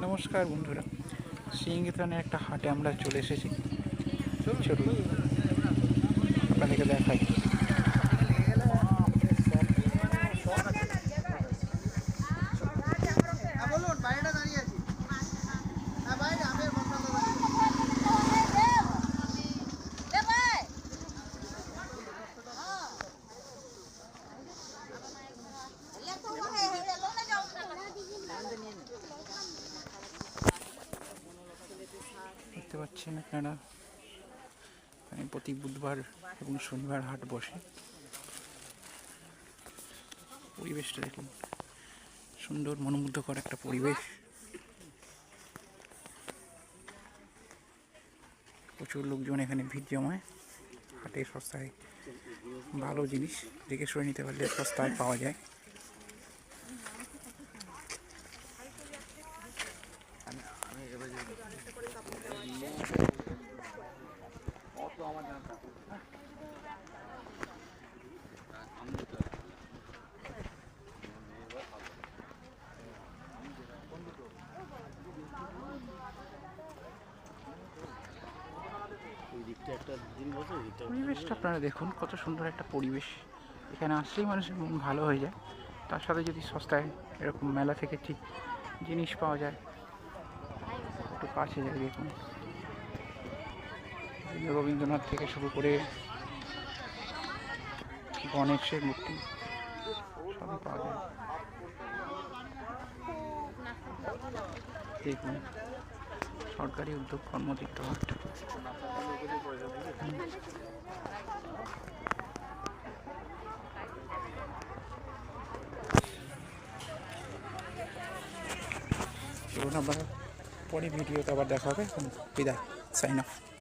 নমস্কার বন্ধুরা, সিংগিতানের একটা হাটে আমরা চলে এসেছি। চলুন আপনাদেরকে দেখাই। দেখতে পাচ্ছেন আপনারা, প্রতি বুধবার এবং শনিবার হাট বসে। পরিবেশটা দেখুন, সুন্দর মনোমুগ্ধকর একটা পরিবেশ। প্রচুর লোকজন এখানে ভিড় জমায়। হাটে সস্তায় ভালো জিনিস দেখে শুনে নিতে পারলে সস্তায় পাওয়া যায়। পরিবেশটা আপনারা দেখুন, কত সুন্দর একটা পরিবেশ। এখানে আসলেই মানুষের মন ভালো হয়ে যায়। তার সাথে যদি সস্তায় এরকম মেলা থেকে ঠিক জিনিস পাওয়া যায়, একটু কাছে যায়। দেখুন, রবীন্দ্রনাথ থেকে শুরু করে গণেশের মূর্তি সবই পাওয়া যায়। দেখুন, সরকারি উদ্যোগ কর্মতীর্থ হাট। চলুন, আমরা পরে ভিডিওতে আবার দেখা হবে। বিদায়, সাইন অফ।